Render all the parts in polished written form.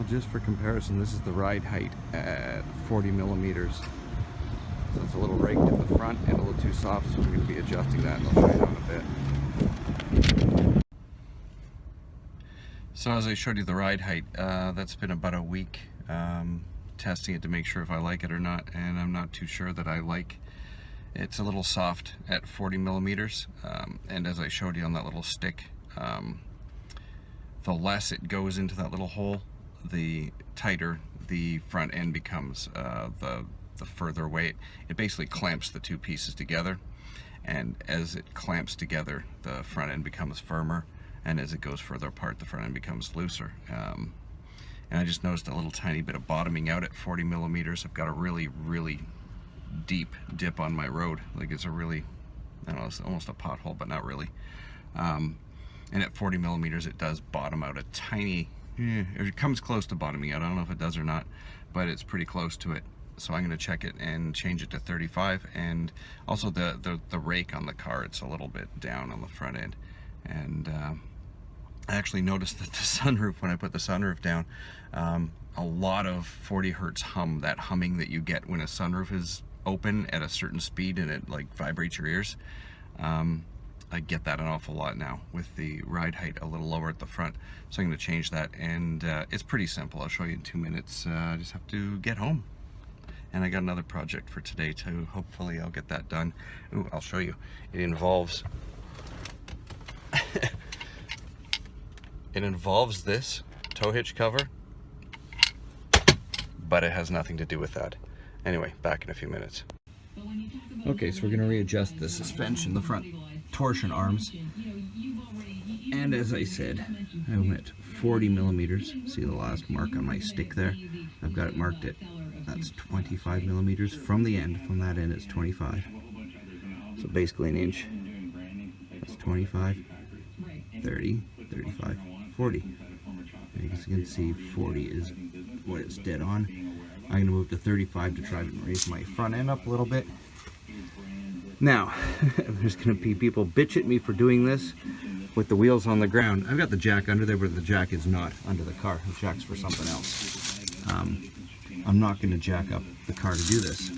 Well, just for comparison, this is the ride height at 40 millimeters. So it's a little raked in the front and a little too soft, so we're going to be adjusting that, and I'll show you that in a bit. So as I showed you the ride height, that's been about a week testing it to make sure if I like it or not, and I'm not too sure that I like. It's a little soft at 40 millimeters, and as I showed you on that little stick, the less it goes into that little hole, the tighter the front end becomes. The further away it basically clamps the two pieces together, and as it clamps together, the front end becomes firmer, and as it goes further apart, the front end becomes looser. And I just noticed a little tiny bit of bottoming out at 40 millimeters. I've got a really deep dip on my road. Like, it's a really, I don't know, it's almost a pothole, but not really. And at 40 millimeters, it does bottom out a tiny, it comes close to bottoming out. I don't know if it does or not, but it's pretty close to it. So I'm going to check it and change it to 35. And also the rake on the car, it's a little bit down on the front end. And I actually noticed that the sunroof, when I put the sunroof down, a lot of 40 hertz hum, that humming that you get when a sunroof is open at a certain speed and it like vibrates your ears. I get that an awful lot now with the ride height a little lower at the front. So I'm going to change that, and it's pretty simple. I'll show you in 2 minutes. I just have to get home. And I got another project for today too. Hopefully I'll get that done. Ooh, I'll show you. It involves this tow hitch cover, but it has nothing to do with that. Anyway, back in a few minutes. Okay, so we're going to readjust the suspension, the front torsion arms. And as I said, I went 40 millimeters. See the last mark on my stick there? I've got it marked at, that's 25 millimeters from the end. From that end, it's 25. So basically an inch. That's 25, 30, 35, 40. And as you can see, 40 is what it's dead on. I'm going to move to 35 to try and raise my front end up a little bit. Now, there's going to be people bitch at me for doing this with the wheels on the ground. I've got the jack under there, but the jack is not under the car. The jack's for something else. I'm not going to jack up the car to do this.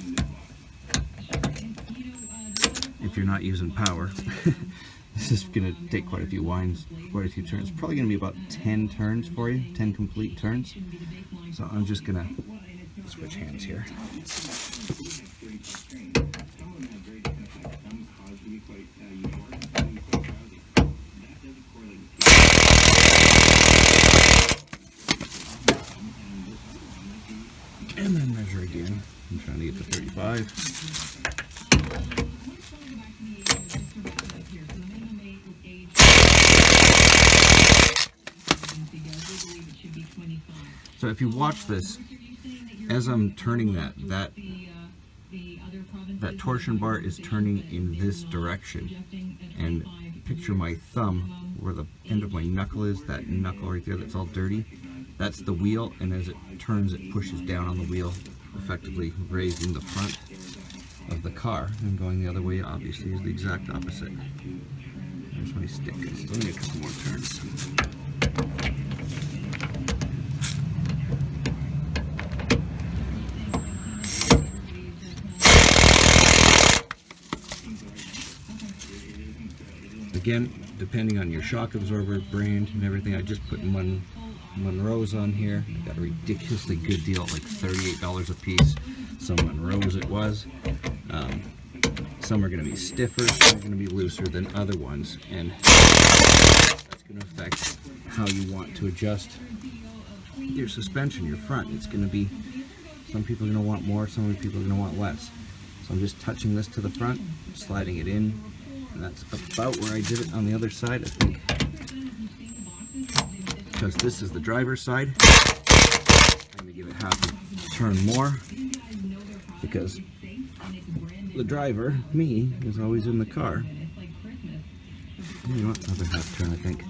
If you're not using power, this is going to take quite a few winds, quite a few turns. Probably going to be about 10 turns for you, 10 complete turns. So I'm just going to switch hands here. And then measure again. I'm trying to get to 35. So if you watch this, as I'm turning that torsion bar is turning in this direction, and picture my thumb where the end of my knuckle is, that knuckle right there that's all dirty. That's the wheel, and as it turns, it pushes down on the wheel, effectively raising the front of the car. And going the other way, obviously, is the exact opposite. There's my stick. I still need a couple more turns. Again, depending on your shock absorber brand and everything, I just put Monroe's on here. I got a ridiculously good deal, like $38 a piece. So Monroe's it was. Some are going to be stiffer, some are going to be looser than other ones, and that's going to affect how you want to adjust your suspension, your front. It's going to be, some people are going to want more, some people are going to want less. So I'm just touching this to the front, sliding it in, and that's about where I did it on the other side, I think. Because this is the driver's side, I'm going to give it half a turn more, because the driver, me, is always in the car. You know what, another half turn, I think.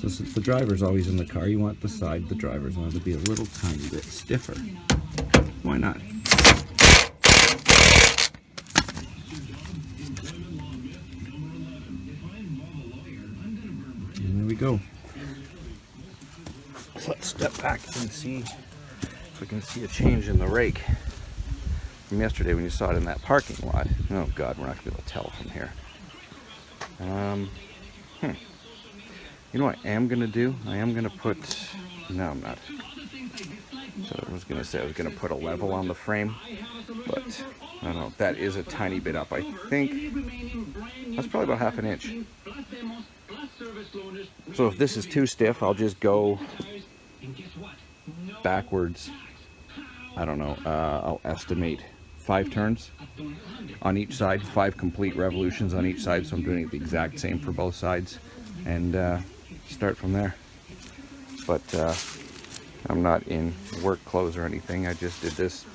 So since the driver's always in the car, you want the side the driver's on to be a little tiny bit stiffer. Why not? we go. So let's step back and see if we can see a change in the rake from yesterday when you saw it in that parking lot. Oh God, we're not gonna be able to tell from here. You know what I am gonna do? I am gonna put, no I'm not. So I was gonna say I was gonna put a level on the frame, but I don't know, that is a tiny bit up. I think that's probably about half an inch. So if this is too stiff, I'll just go backwards. I don't know, I'll estimate 5 turns on each side, 5 complete revolutions on each side, so I'm doing it the exact same for both sides, and start from there. But I'm not in work clothes or anything. I just did this,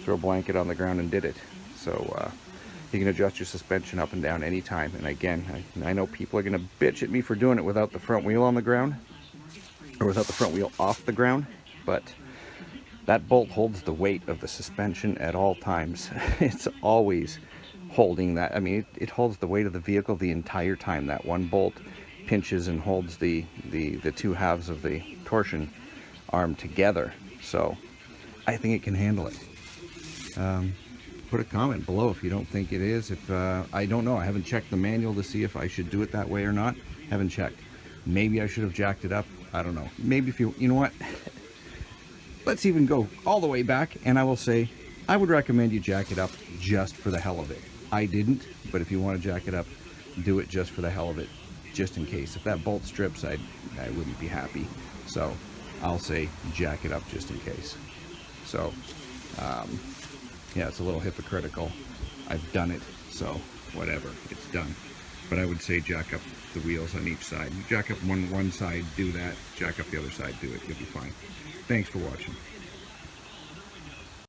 throw a blanket on the ground and did it. So you can adjust your suspension up and down anytime. And again, I know people are gonna bitch at me for doing it without the front wheel on the ground, or without the front wheel off the ground, but that bolt holds the weight of the suspension at all times. It's always holding that. I mean, it holds the weight of the vehicle the entire time. That one bolt pinches and holds the 2 halves of the torsion arm together. So I think it can handle it. Put a comment below if you don't think it is. If I don't know, I haven't checked the manual to see if I should do it that way or not. Haven't checked. Maybe I should have jacked it up. I don't know. Maybe if you know what, let's even go all the way back, and I will say I would recommend you jack it up just for the hell of it. I didn't, but if you want to jack it up, do it just for the hell of it, just in case. If that bolt strips, I wouldn't be happy. So I'll say jack it up just in case. So yeah, it's a little hypocritical. I've done it, so whatever, it's done. But I would say jack up the wheels on each side. You jack up one side, do that. Jack up the other side, do it. You'll be fine. Thanks for watching.